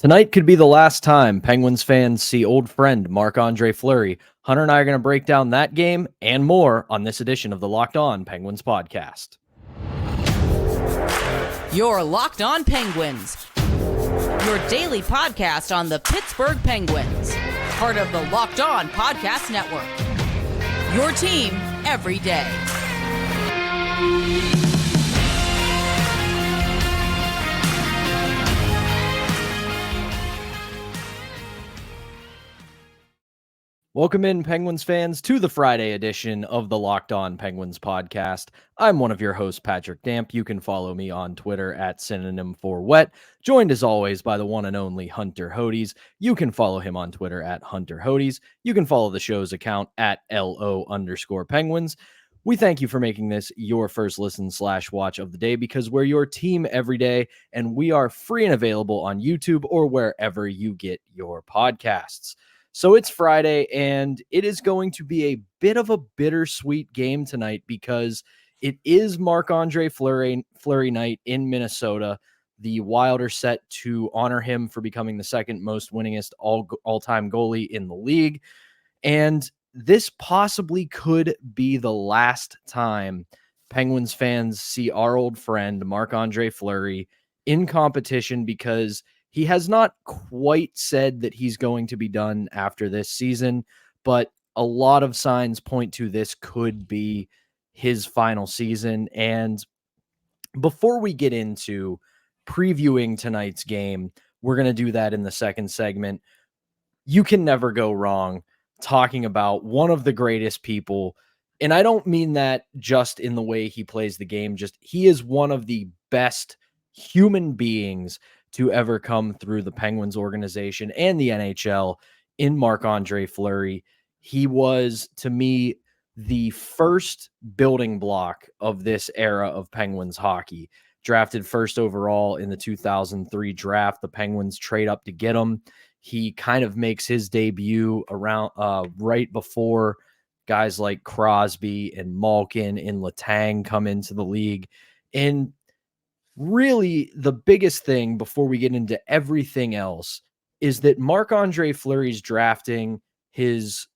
Tonight could be the last time Penguins fans see old friend Marc-Andre Fleury. Hunter and I are going to break down that game and more on this edition of the Locked On Penguins podcast. You're Locked On Penguins, your daily podcast on the Pittsburgh Penguins, part of the Locked On Podcast Network. Your team every day. Welcome in, Penguins fans, to the Friday edition of the Locked On Penguins podcast. I'm one of your hosts, Patrick Damp. You can follow me on Twitter at synonym for wet, joined as always by the one and only Hunter Hodes. You can follow him on Twitter at Hunter Hodes. You can follow the show's account at LO_Penguins. We thank you for making this your first listen/watch of the day because we're your team every day, and we are free and available on YouTube or wherever you get your podcasts. So it's Friday, and it is going to be a bit of a bittersweet game tonight because it is Marc-Andre Fleury night in Minnesota. The Wild are set to honor him for becoming the second most winningest all-time goalie in the league. And this possibly could be the last time Penguins fans see our old friend Marc-Andre Fleury in competition, because he has not quite said that he's going to be done after this season, but a lot of signs point to this could be his final season. And before we get into previewing tonight's game, we're going to do that in the second segment. You can never go wrong talking about one of the greatest people. And I don't mean that just in the way he plays the game, just he is one of the best human beings to ever come through the Penguins organization and the NHL in Marc-Andre Fleury. He was, to me, the first building block of this era of Penguins hockey. Drafted first overall in the 2003 draft, the Penguins trade up to get him. He kind of makes his debut around right before guys like Crosby and Malkin and Letang come into the league. And really, the biggest thing before we get into everything else is that Marc-Andre Fleury's drafting, his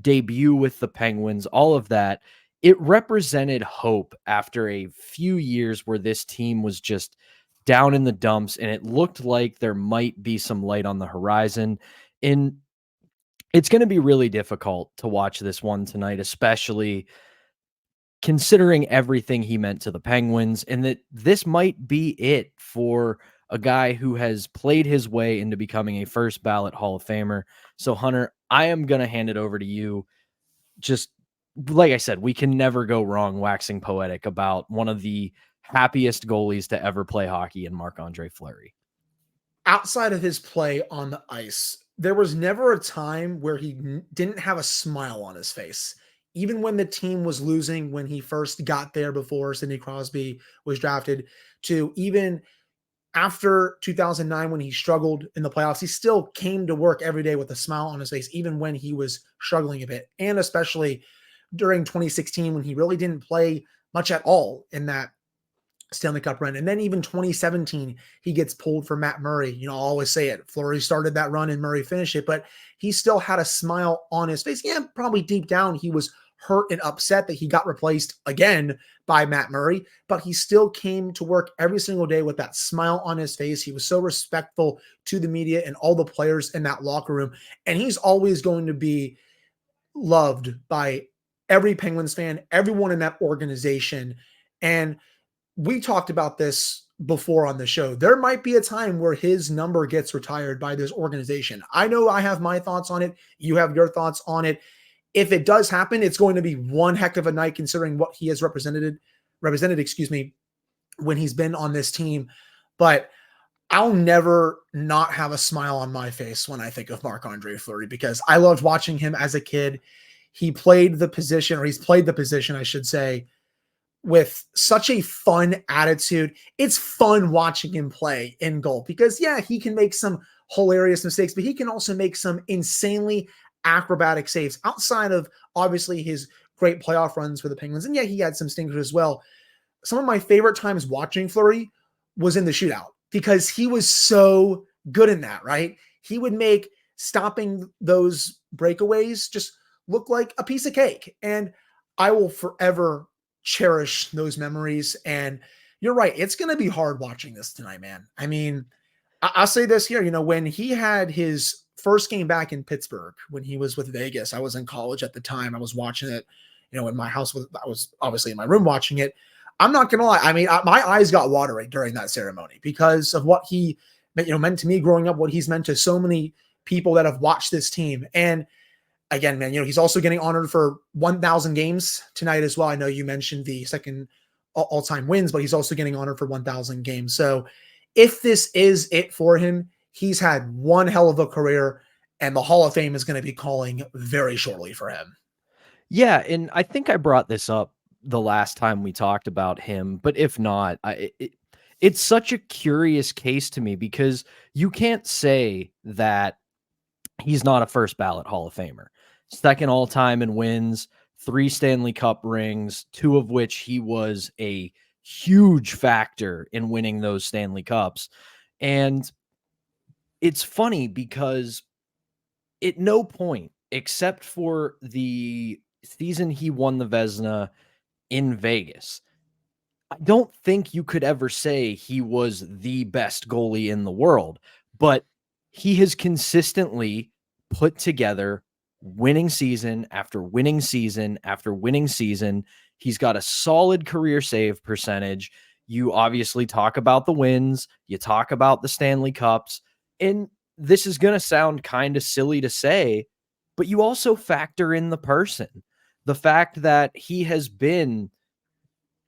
debut with the Penguins, all of that, it represented hope after a few years where this team was just down in the dumps and it looked like there might be some light on the horizon. And it's going to be really difficult to watch this one tonight, especially considering everything he meant to the Penguins, and that this might be it for a guy who has played his way into becoming a first ballot Hall of Famer. So Hunter, I am going to hand it over to you. Just like I said, we can never go wrong waxing poetic about one of the happiest goalies to ever play hockey in Marc-Andre Fleury. Outside of his play on the ice, there was never a time where he didn't have a smile on his face. Even when the team was losing, when he first got there before Sidney Crosby was drafted, to even after 2009 when he struggled in the playoffs, he still came to work every day with a smile on his face, even when he was struggling a bit. And especially during 2016 when he really didn't play much at all in that Stanley Cup run. And then even 2017, he gets pulled for Matt Murray. You know, I'll always say it. Fleury started that run and Murray finished it, but he still had a smile on his face. Yeah, probably deep down, he was hurt and upset that he got replaced again by Matt Murray, but he still came to work every single day with that smile on his face. He was so respectful to the media and all the players in that locker room. And he's always going to be loved by every Penguins fan, everyone in that organization. And we talked about this before on the show. There might be a time where his number gets retired by this organization. I know I have my thoughts on it. You have your thoughts on it. If it does happen, it's going to be one heck of a night considering what he has represented, when he's been on this team. But I'll never not have a smile on my face when I think of Marc-Andre Fleury, because I loved watching him as a kid. He's played the position, I should say, with such a fun attitude. It's fun watching him play in goal because, yeah, he can make some hilarious mistakes, but he can also make some insanely acrobatic saves outside of obviously his great playoff runs for the Penguins. And yeah, he had some stinkers as well. Some of my favorite times watching Fleury was in the shootout because he was so good in that, right? He would make stopping those breakaways just look like a piece of cake. And I will forever cherish those memories. And you're right. It's going to be hard watching this tonight, man. I mean, I'll say this here, when he had his first game back in Pittsburgh, when he was with Vegas, I was in college at the time. I was watching it, in my house. I was obviously in my room watching it. I'm not going to lie. I mean, my eyes got watering during that ceremony because of what he meant to me growing up, what he's meant to so many people that have watched this team. And again, man, he's also getting honored for 1,000 games tonight as well. I know you mentioned the second all-time wins, but he's also getting honored for 1,000 games. So if this is it for him, he's had one hell of a career, and the Hall of Fame is going to be calling very shortly for him. Yeah, and I think I brought this up the last time we talked about him, but if not, it's such a curious case to me because you can't say that he's not a first ballot Hall of Famer. Second all time in wins, 3 Stanley Cup rings, 2 of which he was a huge factor in winning those Stanley Cups. And it's funny because at no point, except for the season he won the Vezina in Vegas, I don't think you could ever say he was the best goalie in the world, but he has consistently put together winning season after winning season after winning season. He's got a solid career save percentage. You obviously talk about the wins, you talk about the Stanley Cups, and this is going to sound kind of silly to say, but you also factor in the person. The fact that he has been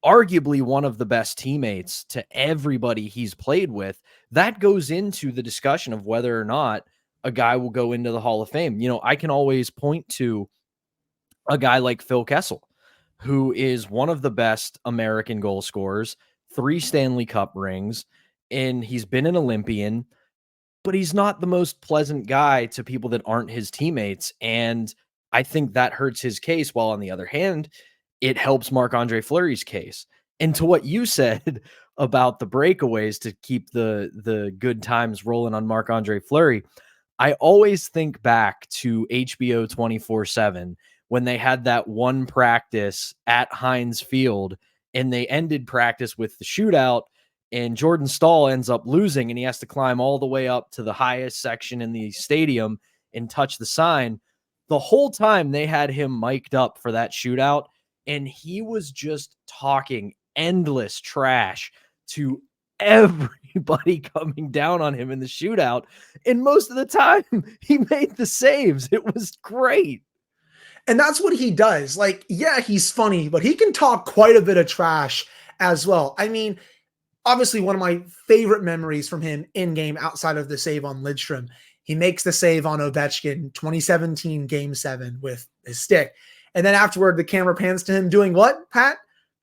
arguably one of the best teammates to everybody he's played with, that goes into the discussion of whether or not a guy will go into the Hall of Fame. I can always point to a guy like Phil Kessel, who is one of the best American goal scorers, 3 Stanley Cup rings, and he's been an Olympian, but he's not the most pleasant guy to people that aren't his teammates. And I think that hurts his case. While on the other hand, it helps Marc-Andre Fleury's case. And to what you said about the breakaways to keep the good times rolling on Marc-Andre Fleury, I always think back to HBO 24/7 when they had that one practice at Heinz Field and they ended practice with the shootout, and Jordan Stahl ends up losing and he has to climb all the way up to the highest section in the stadium and touch the sign. The whole time they had him mic'd up for that shootout, and he was just talking endless trash to everybody coming down on him in the shootout. And most of the time he made the saves. It was great. And that's what he does. Like, yeah, he's funny, but he can talk quite a bit of trash as well. I mean, obviously one of my favorite memories from him in game outside of the save on Lidstrom, he makes the save on Ovechkin 2017 Game 7 with his stick. And then afterward, the camera pans to him doing what, Pat?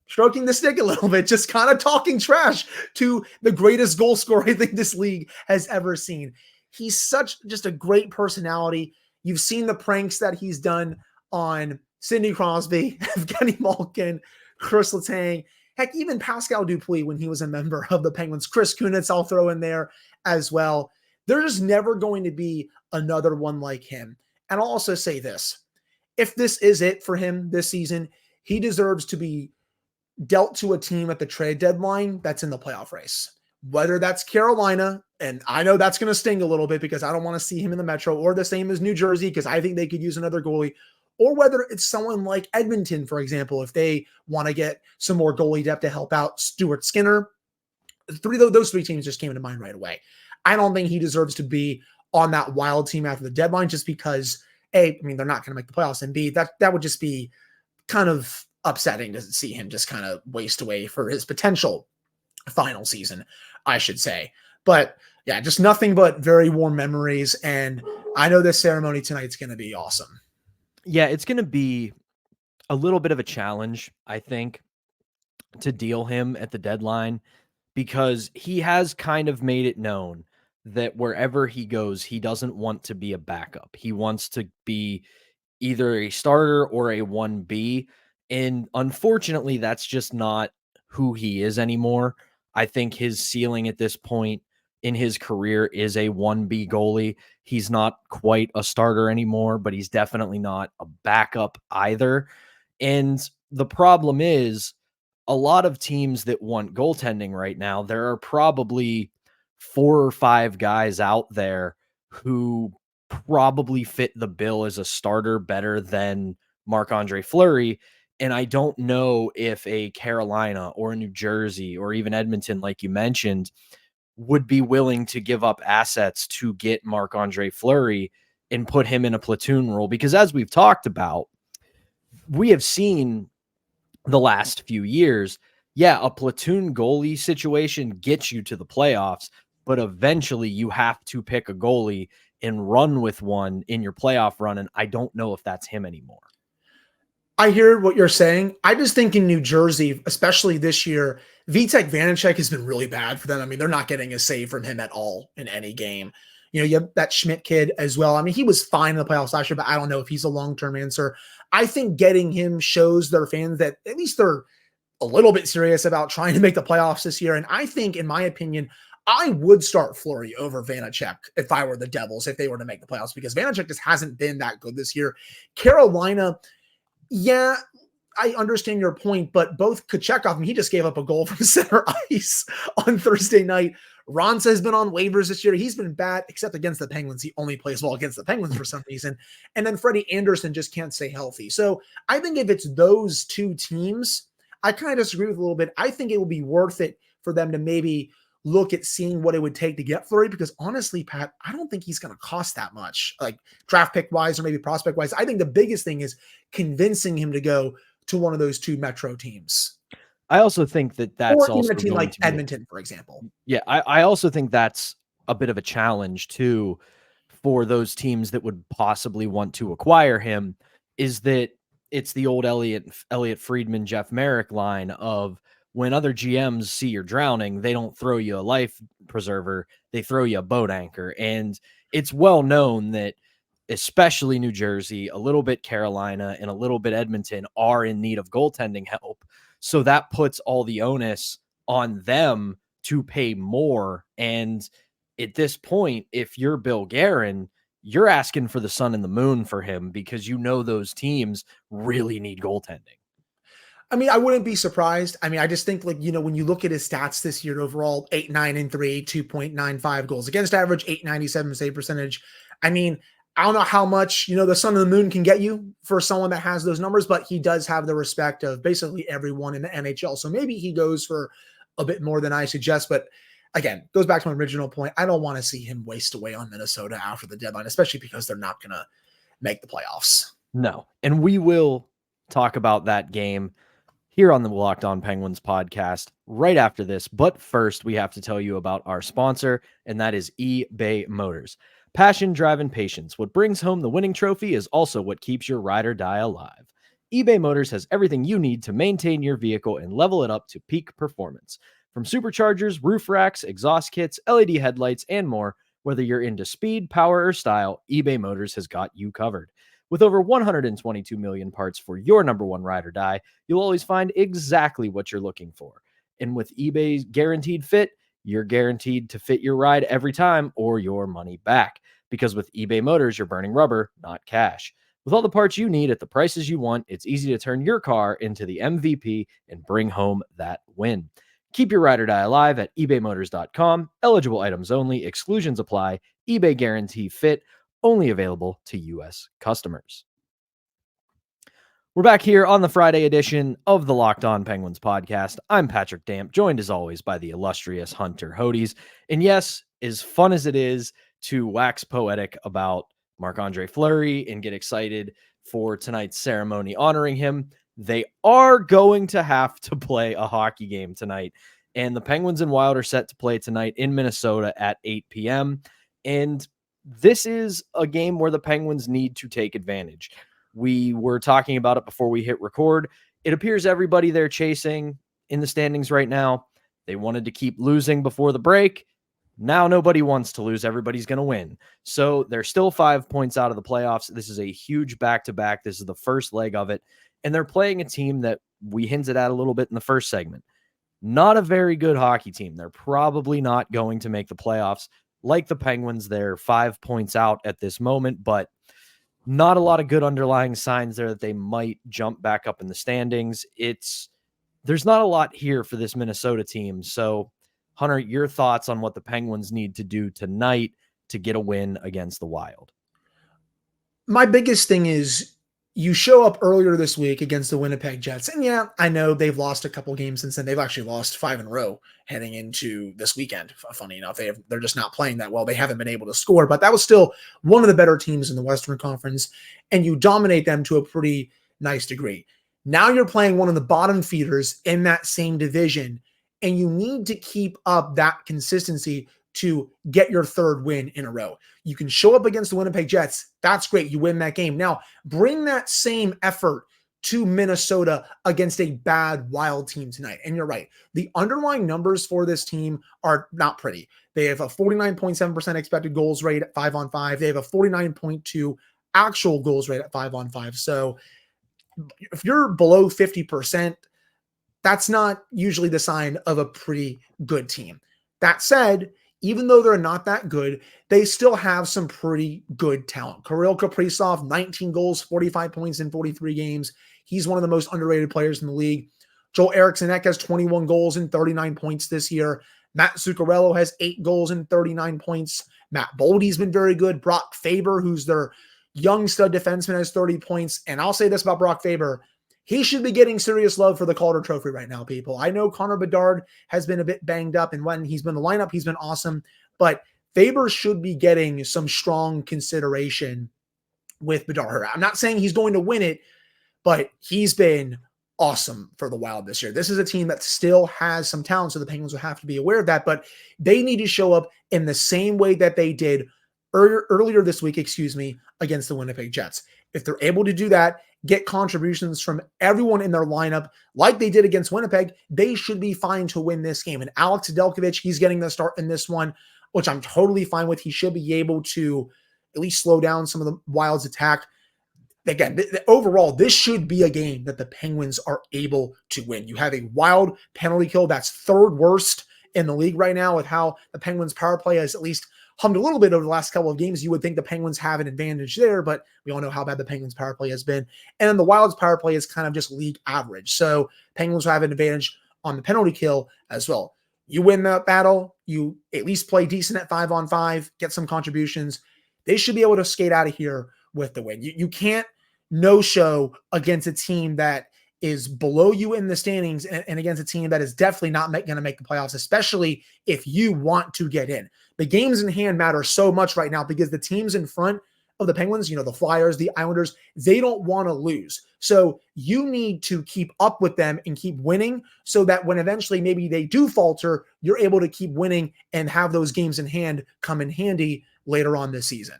Stroking the stick a little bit, just kind of talking trash to the greatest goal scorer I think this league has ever seen. He's such just a great personality. You've seen the pranks that he's done on Sidney Crosby, Evgeny Malkin, Chris Letang, heck, even Pascal Dupuis when he was a member of the Penguins. Chris Kunitz I'll throw in there as well. There's never going to be another one like him. And I'll also say this. If this is it for him this season, he deserves to be dealt to a team at the trade deadline that's in the playoff race. Whether that's Carolina, and I know that's going to sting a little bit because I don't want to see him in the Metro, or the same as New Jersey because I think they could use another goalie, or whether it's someone like Edmonton, for example, if they want to get some more goalie depth to help out Stuart Skinner. Those 3 teams just came into mind right away. I don't think he deserves to be on that Wild team after the deadline just because, A, I mean, they're not going to make the playoffs, and B, that would just be kind of upsetting to see him just kind of waste away for his potential final season, I should say. But yeah, just nothing but very warm memories, and I know this ceremony tonight's going to be awesome. Yeah, it's going to be a little bit of a challenge, I think, to deal him at the deadline because he has kind of made it known that wherever he goes, he doesn't want to be a backup. He wants to be either a starter or a 1B. And unfortunately, that's just not who he is anymore. I think his ceiling at this point in his career is a 1B goalie. He's not quite a starter anymore, but he's definitely not a backup either. And the problem is, a lot of teams that want goaltending right now, there are probably 4 or 5 guys out there who probably fit the bill as a starter better than Marc-Andre Fleury. And I don't know if a Carolina or a New Jersey or even Edmonton, like you mentioned, would be willing to give up assets to get Marc-Andre Fleury and put him in a platoon role. Because as we've talked about, we have seen the last few years, yeah, a platoon goalie situation gets you to the playoffs, but eventually you have to pick a goalie and run with one in your playoff run. And I don't know if that's him anymore. I hear what you're saying. I just think in New Jersey, especially this year, Vitek Vanacek has been really bad for them. I mean, they're not getting a save from him at all in any game. You know, you have that Schmidt kid as well. I mean, he was fine in the playoffs last year, but I don't know if he's a long-term answer. I think getting him shows their fans that at least they're a little bit serious about trying to make the playoffs this year. And I think, in my opinion, I would start Fleury over Vanacek if I were the Devils, if they were to make the playoffs, because Vanacek just hasn't been that good this year. Carolina, yeah, I understand your point, but both Kochekov, and he just gave up a goal from center ice on Thursday night. Ronsa has been on waivers this year. He's been bad, except against the Penguins. He only plays well against the Penguins for some reason. And then Freddie Anderson just can't stay healthy. So I think if it's those two teams, I kind of disagree with a little bit. I think it will be worth it for them to maybe look at seeing what it would take to get Fleury, because honestly, Pat, I don't think he's going to cost that much, like draft pick wise or maybe prospect wise. I think the biggest thing is convincing him to go to one of those two Metro teams. I also think that that's or also even a team like Edmonton, for example. Yeah, I also think that's a bit of a challenge too for those teams that would possibly want to acquire him, is that it's the old Elliot Friedman, Jeff Merrick line of, when other GMs see you're drowning, they don't throw you a life preserver, they throw you a boat anchor. And it's well known that especially New Jersey, a little bit Carolina, and a little bit Edmonton are in need of goaltending help. So that puts all the onus on them to pay more. And at this point, if you're Bill Guerin, you're asking for the sun and the moon for him, because you know those teams really need goaltending. I mean, I wouldn't be surprised. I mean, I just think, like, you know, when you look at his stats this year overall, 8-9-3, 2.95 goals against average, 897 save percentage. I mean, I don't know how much, you know, the sun and the moon can get you for someone that has those numbers, but he does have the respect of basically everyone in the NHL. So maybe he goes for a bit more than I suggest. But again, goes back to my original point. I don't want to see him waste away on Minnesota after the deadline, especially because they're not going to make the playoffs. No. And we will talk about that game here on the Locked On Penguins podcast right after this. But first, we have to tell you about our sponsor, and that is eBay Motors. Passion, drive, and patience. What brings home the winning trophy is also what keeps your ride or die alive. eBay Motors has everything you need to maintain your vehicle and level it up to peak performance. From superchargers, roof racks, exhaust kits, LED headlights, and more, whether you're into speed, power, or style, eBay Motors has got you covered. With over 122 million parts for your number one ride or die, you'll always find exactly what you're looking for. And with eBay's Guaranteed Fit, you're guaranteed to fit your ride every time or your money back. Because with eBay Motors, you're burning rubber, not cash. With all the parts you need at the prices you want, it's easy to turn your car into the MVP and bring home that win. Keep your ride or die alive at ebaymotors.com. Eligible items only. Exclusions apply. eBay Guarantee Fit. Only available to U.S. customers. We're back here on the Friday edition of the Locked On Penguins podcast. I'm Patrick Damp, joined as always by the illustrious Hunter Hodes. And yes, as fun as it is to wax poetic about Marc-Andre Fleury and get excited for tonight's ceremony honoring him, they are going to have to play a hockey game tonight. And the Penguins and Wild are set to play tonight in Minnesota at 8 p.m. And this is a game where the Penguins need to take advantage. We were talking about it before we hit record. It appears everybody they're chasing in the standings right now, they wanted to keep losing before the break. Now nobody wants to lose. Everybody's going to win. So they're still 5 points out of the playoffs. This is a huge back-to-back. This is the first leg of it. And they're playing a team that we hinted at a little bit in the first segment. not a very good hockey team. They're probably not going to make the playoffs. Like the Penguins, they're 5 points out at this moment, but not a lot of good underlying signs there that they might jump back up in the standings. There's not a lot here for this Minnesota team. So, Hunter, your thoughts on what the Penguins need to do tonight to get a win against the Wild? My biggest thing is you show up earlier this week against the Winnipeg Jets. And yeah, I know they've lost a couple games since then. They've actually lost 5 in a row heading into this weekend. Funny enough, they're just not playing that well. They haven't been able to score, but that was still one of the better teams in the Western Conference, and you dominate them to a pretty nice degree. Now you're playing one of the bottom feeders in that same division, and you need to keep up that consistency to get your third win in a row. You can show up against the Winnipeg Jets. That's great. You win that game. Now, bring that same effort to Minnesota against a bad Wild team tonight. And you're right. The underlying numbers for this team are not pretty. They have a 49.7% expected goals rate at 5-on-5. They have a 49.2 actual goals rate at 5-on-5. So if you're below 50%, that's not usually the sign of a pretty good team. That said, even though they're not that good, they still have some pretty good talent. Kirill Kaprizov, 19 goals, 45 points in 43 games. He's one of the most underrated players in the league. Joel Eriksson Ek has 21 goals and 39 points this year. Matt Zuccarello has 8 goals and 39 points. Matt Boldy's been very good. Brock Faber, who's their young stud defenseman, has 30 points. And I'll say this about Brock Faber. He should be getting serious love for the Calder Trophy right now, people. I know Connor Bedard has been a bit banged up, and when he's been in the lineup, he's been awesome. But Faber should be getting some strong consideration with Bedard. I'm not saying he's going to win it, but he's been awesome for the Wild this year. This is a team that still has some talent, so the Penguins will have to be aware of that. But they need to show up in the same way that they did earlier this week, against the Winnipeg Jets. If they're able to do that, get contributions from everyone in their lineup like they did against Winnipeg, they should be fine to win this game. And Alex Nedeljkovic, he's getting the start in this one, which I'm totally fine with. He should be able to at least slow down some of the Wild's attack. Again, overall, this should be a game that the Penguins are able to win. You have a Wild penalty kill that's third worst in the league right now with how the Penguins power play has at least hummed a little bit over the last couple of games. You would think the Penguins have an advantage there, but we all know how bad the Penguins power play has been. And then the Wild's power play is kind of just league average. So Penguins will have an advantage on the penalty kill as well. You win that battle, you at least play decent at 5-on-5, get some contributions. They should be able to skate out of here with the win. You can't no-show against a team that is below you in the standings and against a team that is definitely not going to make the playoffs, especially if you want to get in. The games in hand matter so much right now because the teams in front of the Penguins, the Flyers, the Islanders, they don't want to lose. So you need to keep up with them and keep winning so that when eventually maybe they do falter, you're able to keep winning and have those games in hand come in handy later on this season.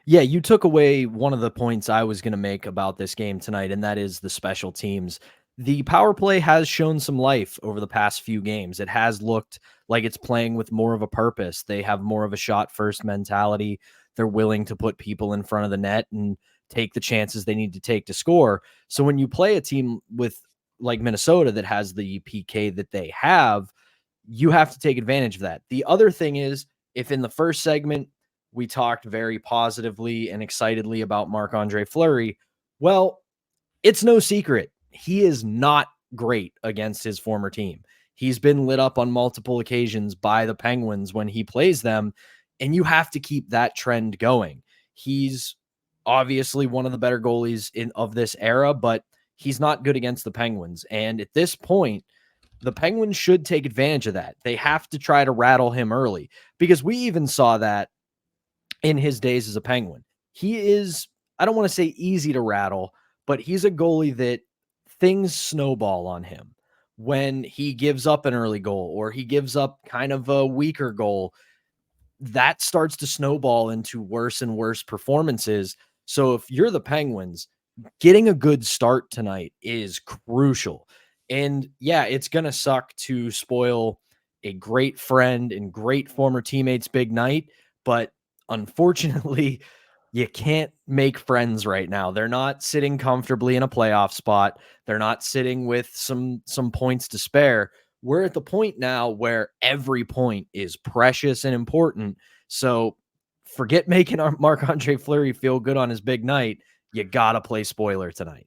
Yeah, you took away one of the points I was going to make about this game tonight, and that is the special teams. The power play has shown some life over the past few games. It has looked like it's playing with more of a purpose. They have more of a shot-first mentality. They're willing to put people in front of the net and take the chances they need to take to score. So when you play a team with like Minnesota that has the PK that they have, you have to take advantage of that. The other thing is, if in the first segment we talked very positively and excitedly about Marc-Andre Fleury, well, it's no secret. He is not great against his former team. He's been lit up on multiple occasions by the Penguins when he plays them, and you have to keep that trend going. He's obviously one of the better goalies of this era, but he's not good against the Penguins. And at this point, the Penguins should take advantage of that. They have to try to rattle him early because we even saw that in his days as a Penguin. He is, I don't want to say easy to rattle, but he's a goalie that things snowball on him. When he gives up an early goal or he gives up kind of a weaker goal, that starts to snowball into worse and worse performances. So if you're the Penguins, getting a good start tonight is crucial. And yeah, it's going to suck to spoil a great friend and great former teammate's big night, but unfortunately, you can't make friends right now. They're not sitting comfortably in a playoff spot. They're not sitting with some points to spare. we're at the point now where every point is precious and important. So forget making our Marc-Andre Fleury feel good on his big night. You got to play spoiler tonight.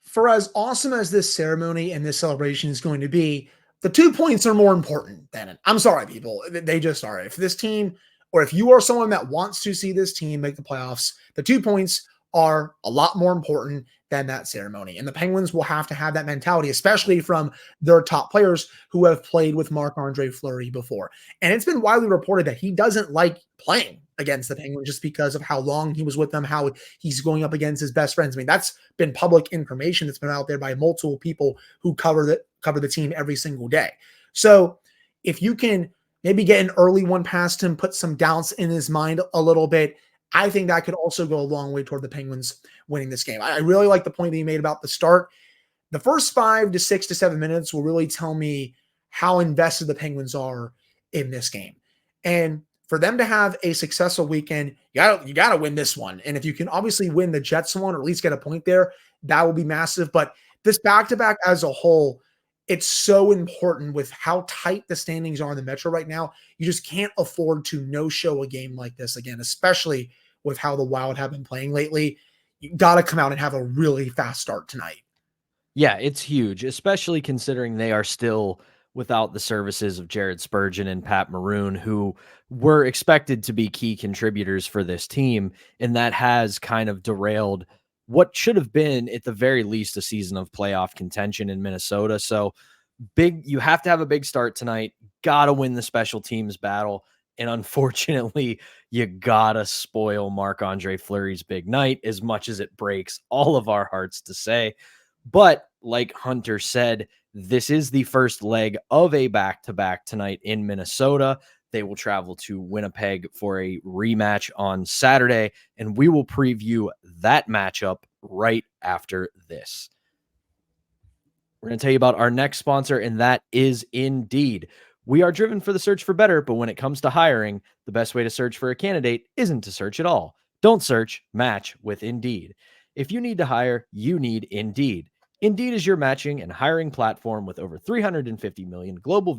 For as awesome as this ceremony and this celebration is going to be, the 2 points are more important than it. I'm sorry, people. They just are. If this team, or if you are someone that wants to see this team make the playoffs, the 2 points are a lot more important than that ceremony. And the Penguins will have to have that mentality, especially from their top players who have played with Marc-Andre Fleury before. And it's been widely reported that he doesn't like playing against the Penguins just because of how long he was with them, how he's going up against his best friends. I mean, that's been public information that's been out there by multiple people who cover the team every single day. So if you can maybe get an early one past him, put some doubts in his mind a little bit, I think that could also go a long way toward the Penguins winning this game. I really like the point that he made about the start. The first 5 to 6 to 7 minutes will really tell me how invested the Penguins are in this game. And for them to have a successful weekend, you got to win this one. And if you can obviously win the Jets one, or at least get a point there, that will be massive. But this back-to-back as a whole, it's so important with how tight the standings are in the Metro right now. You just can't afford to no-show a game like this again, especially with how the Wild have been playing lately. You got to come out and have a really fast start tonight. Yeah, it's huge, especially considering they are still without the services of Jared Spurgeon and Pat Maroon, who were expected to be key contributors for this team. And that has kind of derailed what should have been, at the very least, a season of playoff contention in Minnesota. So you have to have a big start tonight. Got to win the special teams battle. And unfortunately, you got to spoil Marc-Andre Fleury's big night, as much as it breaks all of our hearts to say. But like Hunter said, this is the first leg of a back-to-back tonight in Minnesota. They will travel to Winnipeg for a rematch on Saturday, and we will preview that matchup right after this. We're going to tell you about our next sponsor, and that is Indeed. We are driven for the search for better, but when it comes to hiring, the best way to search for a candidate isn't to search at all. Don't search, match with Indeed. If you need to hire, you need Indeed. Indeed is your matching and hiring platform with over 350 million global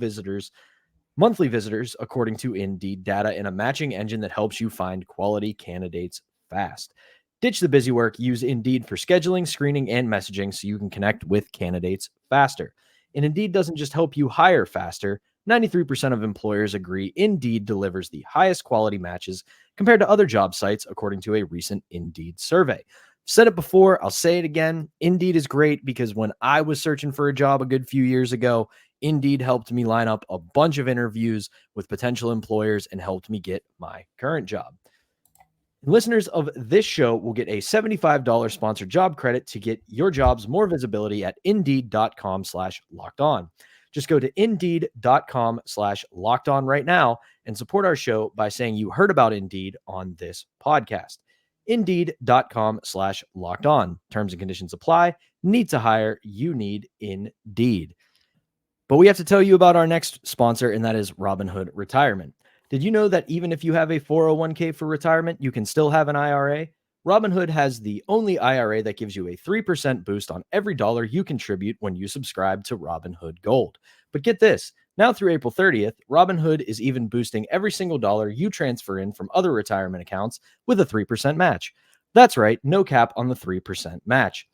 monthly visitors, according to Indeed data, and a matching engine that helps you find quality candidates fast. Ditch the busy work. Use Indeed for scheduling, screening, and messaging so you can connect with candidates faster. And Indeed doesn't just help you hire faster. 93% of employers agree Indeed delivers the highest quality matches compared to other job sites, according to a recent Indeed survey. Said it before, I'll say it again. Indeed is great because when I was searching for a job a good few years ago, Indeed helped me line up a bunch of interviews with potential employers and helped me get my current job. And listeners of this show will get a $75 sponsored job credit to get your jobs more visibility at Indeed.com/lockedon. Just go to Indeed.com/lockedon right now and support our show by saying you heard about Indeed on this podcast. Indeed.com/lockedon. Terms and conditions apply. Need to hire? You need Indeed. But we have to tell you about our next sponsor, and that is Robinhood Retirement. Did you know that even if you have a 401k for retirement, you can still have an IRA? Robinhood has the only IRA that gives you a 3% boost on every dollar you contribute when you subscribe to Robinhood Gold. But get this, now through April 30th, Robinhood is even boosting every single dollar you transfer in from other retirement accounts with a 3% match. That's right, no cap on the 3% match.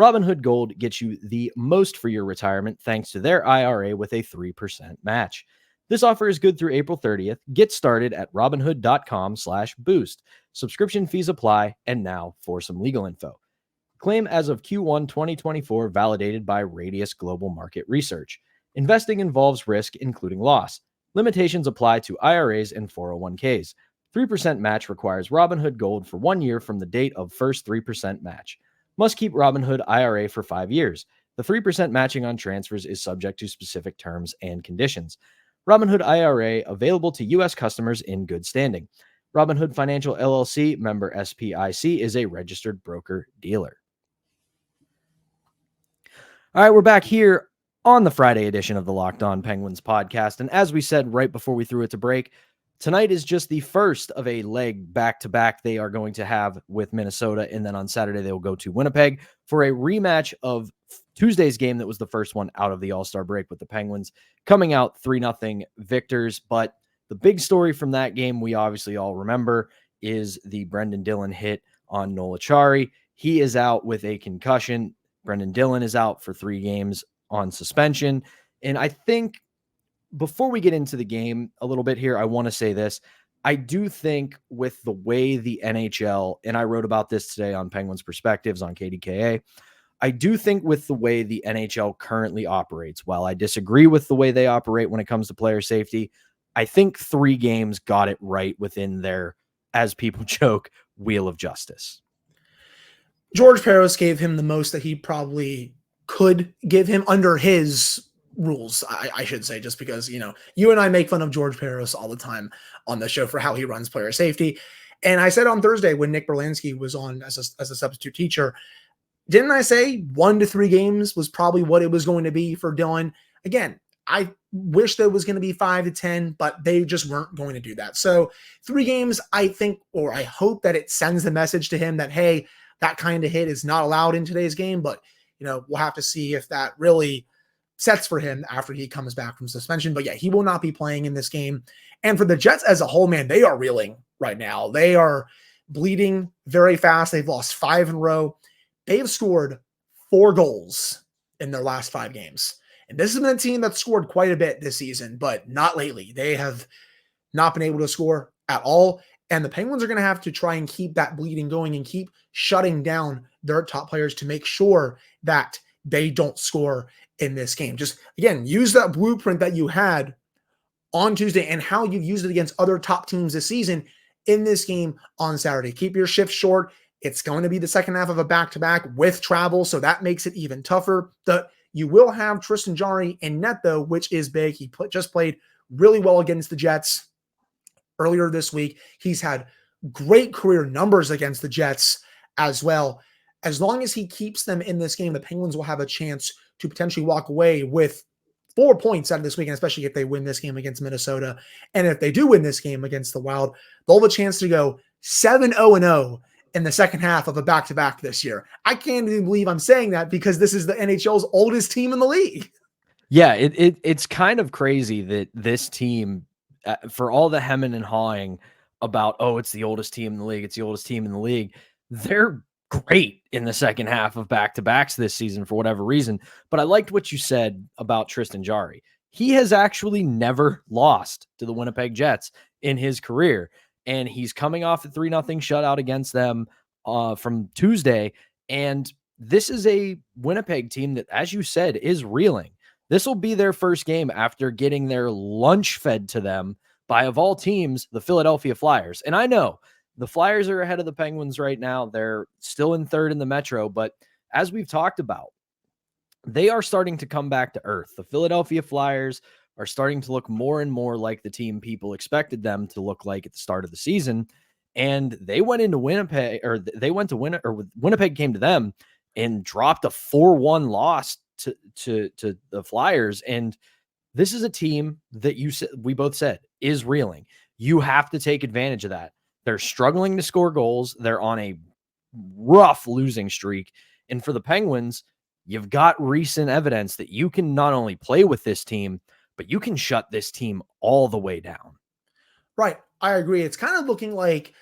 Robinhood Gold gets you the most for your retirement thanks to their IRA with a 3% match. This offer is good through April 30th. Get started at robinhood.com/boost. Subscription fees apply. And now for some legal info. Claim as of Q1 2024 validated by Radius Global Market Research. Investing involves risk, including loss. Limitations apply to IRAs and 401ks. 3% match requires Robinhood Gold for 1 year from the date of first 3% match. Must keep Robinhood IRA for 5 years. The 3% matching on transfers is subject to specific terms and conditions. Robinhood IRA available to U.S. customers in good standing. Robinhood Financial LLC, member SPIC, is a registered broker-dealer. All right, we're back here on the Friday edition of the Locked On Penguins podcast. And as we said right before we threw it to break, tonight is just the first of a leg back-to-back they are going to have with Minnesota. And then on Saturday, they will go to Winnipeg for a rematch of Tuesday's game that was the first one out of the All-Star break with the Penguins coming out 3-0 victors. But the big story from that game we obviously all remember is the Brendan Dillon hit on Noel Acciari. He is out with a concussion. Brendan Dillon is out for 3 games on suspension. And I think before we get into the game a little bit here, I want to say this. I do think with the way the NHL, and I wrote about this today on Penguins Perspectives on KDKA, I do think with the way the NHL currently operates, while I disagree with the way they operate when it comes to player safety, I think 3 games got it right within their, as people joke, wheel of justice. George Parros gave him the most that he probably could give him under his rules, I should say, just because, you and I make fun of George Parros all the time on the show for how he runs player safety. And I said on Thursday when Nick Berlansky was on as a substitute teacher, didn't I say 1 to 3 games was probably what it was going to be for Dillon? Again, I wish there was going to be 5 to 10, but they just weren't going to do that. So 3 games, I think, or I hope that it sends the message to him that, hey, that kind of hit is not allowed in today's game, but we'll have to see if that really sets for him after he comes back from suspension. But yeah, he will not be playing in this game. And for the Jets as a whole, man, they are reeling right now. They are bleeding very fast. They've lost 5 in a row. They've scored 4 goals in their last 5 games. And this has been a team that's scored quite a bit this season, but not lately. They have not been able to score at all. And the Penguins are going to have to try and keep that bleeding going and keep shutting down their top players to make sure that they don't score in this game. Just, again, use that blueprint that you had on Tuesday and how you've used it against other top teams this season in this game on Saturday. Keep your shift short. It's going to be the second half of a back-to-back with travel, so that makes it even tougher. You will have Tristan Jarry in net, though, which is big. He just played really well against the Jets earlier this week. He's had great career numbers against the Jets as well. As long as he keeps them in this game, the Penguins will have a chance to potentially walk away with 4 points out of this weekend, especially if they win this game against Minnesota. And if they do win this game against the Wild, they'll have a chance to go 7-0-0 in the second half of a back-to-back this year. I can't even believe I'm saying that because this is the NHL's oldest team in the league. Yeah, it's kind of crazy that this team, for all the hemming and hawing about, it's the oldest team in the league, it's the oldest team in the league, they're great in the second half of back-to-backs this season for whatever reason. But I liked what you said about Tristan Jarry. He has actually never lost to the Winnipeg Jets in his career. And he's coming off a 3-0 shutout against them from Tuesday. And this is a Winnipeg team that, as you said, is reeling. This will be their first game after getting their lunch fed to them by, of all teams, the Philadelphia Flyers. And I know the Flyers are ahead of the Penguins right now. They're still in third in the Metro. But as we've talked about, they are starting to come back to earth. The Philadelphia Flyers are starting to look more and more like the team people expected them to look like at the start of the season. And they went into Winnipeg, or they went to Winnipeg came to them and dropped a 4-1 loss to the Flyers. And this is a team that we both said is reeling. You have to take advantage of that. They're struggling to score goals. They're on a rough losing streak. And for the Penguins, you've got recent evidence that you can not only play with this team, but you can shut this team all the way down. Right. I agree. It's kind of looking like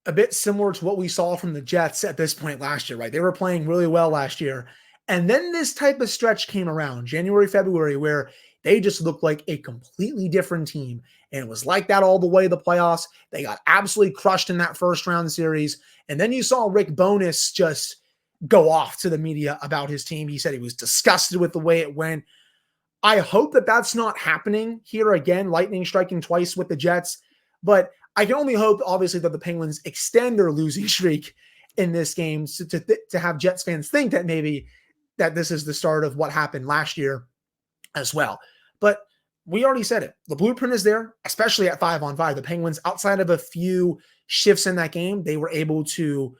a bit similar to what we saw from the Jets at this point last year, right? They were playing really well last year. And then this type of stretch came around, January, February, where they just looked like a completely different team. And it was like that all the way to the playoffs. They got absolutely crushed in that first round series. And then you saw Rick Bowness just go off to the media about his team. He said he was disgusted with the way it went. I hope that that's not happening here again, lightning striking twice with the Jets. But I can only hope, obviously, that the Penguins extend their losing streak in this game to have Jets fans think that maybe that this is the start of what happened last year as well. But we already said it. The blueprint is there, especially at 5-on-5. The Penguins, outside of a few shifts in that game, they were able to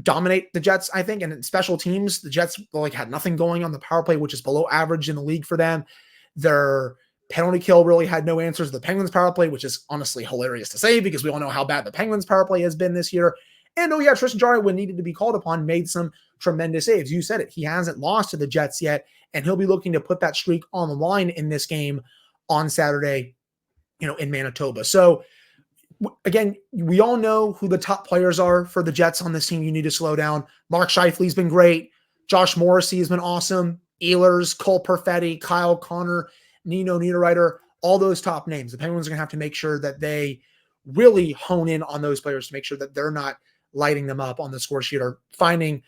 dominate the Jets, I think. And in special teams, the Jets had nothing going on the power play, which is below average in the league for them. Their penalty kill really had no answers. The Penguins power play, which is honestly hilarious to say because we all know how bad the Penguins power play has been this year. And Tristan Jarry, when needed to be called upon, made some tremendous saves. You said it. He hasn't lost to the Jets yet, and he'll be looking to put that streak on the line in this game on Saturday, in Manitoba. So again, we all know who the top players are for the Jets on this team. You need to slow down. Mark Scheifele's been great. Josh Morrissey has been awesome. Ehlers, Cole Perfetti, Kyle Connor, Nino Niederreiter, all those top names. The Penguins are going to have to make sure that they really hone in on those players to make sure that they're not lighting them up on the score sheet or finding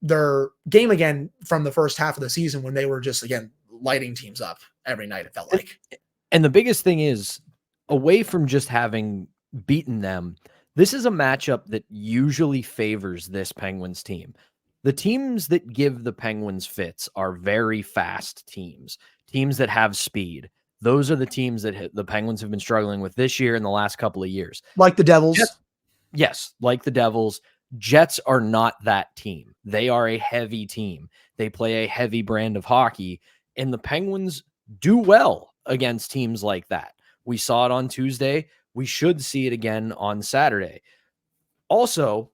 their game again from the first half of the season when they were just, again, lighting teams up every night, it felt like. And the biggest thing is, away from just having beaten them, this is a matchup that usually favors this Penguins team. The teams that give the Penguins fits are very fast teams that have speed. Those are the teams that the Penguins have been struggling with this year and the last couple of years. Like the Devils. Yes, like the Devils. Jets are not that team. They are a heavy team. They play a heavy brand of hockey, and the Penguins do well against teams like that. We saw it on Tuesday. We should see it again on Saturday. Also,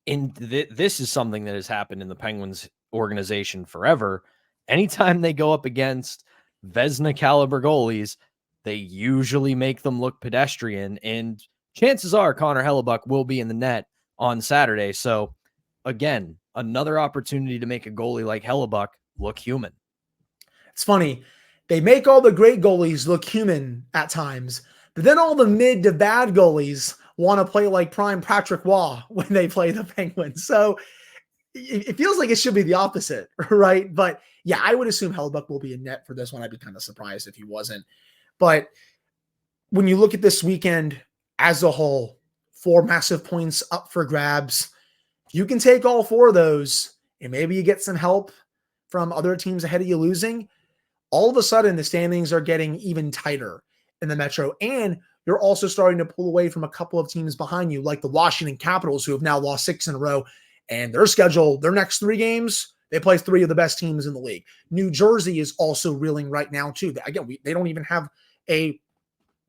this is something that has happened in the Penguins organization forever. Anytime they go up against Vezina caliber goalies, they usually make them look pedestrian, and chances are Connor Hellebuyck will be in the net on Saturday. So again, another opportunity to make a goalie like Hellebuyck look human. It's funny. They make all the great goalies look human at times, but then all the mid to bad goalies want to play like prime Patrick Waugh when they play the Penguins. So it feels like it should be the opposite, right? But yeah, I would assume Hellebuyck will be in net for this one. I'd be kind of surprised if he wasn't. But when you look at this weekend as a whole, 4 massive points up for grabs. You can take all 4 of those, and maybe you get some help from other teams ahead of you losing. All of a sudden, the standings are getting even tighter in the Metro, and you're also starting to pull away from a couple of teams behind you, like the Washington Capitals, who have now lost 6 in a row, and their schedule, their next 3 games, they play 3 of the best teams in the league. New Jersey is also reeling right now, too. Again, they don't even have a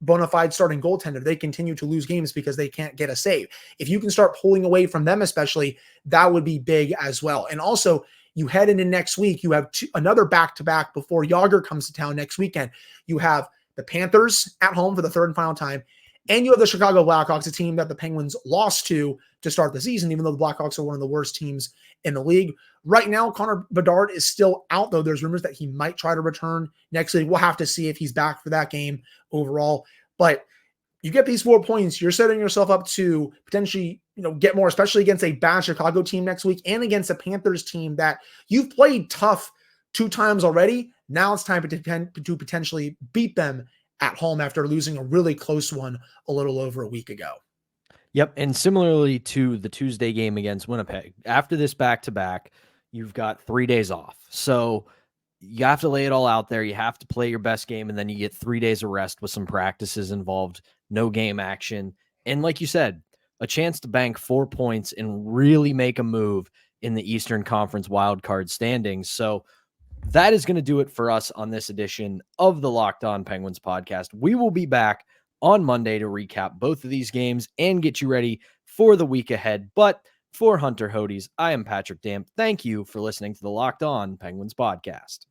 bona fide starting goaltender. They continue to lose games because they can't get a save. If you can start pulling away from them, especially, that would be big as well. And also, you head into next week, you have another back-to-back before Yager comes to town next weekend. You have the Panthers at home for the 3rd and final time, and you have the Chicago Blackhawks, a team that the Penguins lost to start the season, even though the Blackhawks are one of the worst teams in the league. Right now, Connor Bedard is still out, though. There's rumors that he might try to return next week. We'll have to see if he's back for that game overall. But you get these 4 points, you're setting yourself up to potentially, get more, especially against a bad Chicago team next week and against a Panthers team that you've played tough 2 times already. Now it's time to potentially beat them at home after losing a really close one a little over a week ago. Yep. And similarly to the Tuesday game against Winnipeg, after this back-to-back, you've got 3 days off. So you have to lay it all out there. You have to play your best game, and then you get 3 days of rest with some practices involved, no game action. And like you said, a chance to bank 4 points and really make a move in the Eastern Conference wildcard standings. So that is going to do it for us on this edition of the Locked On Penguins podcast. We will be back on Monday to recap both of these games and get you ready for the week ahead. But for Hunter Hodes, I am Patrick Damp. Thank you for listening to the Locked On Penguins podcast.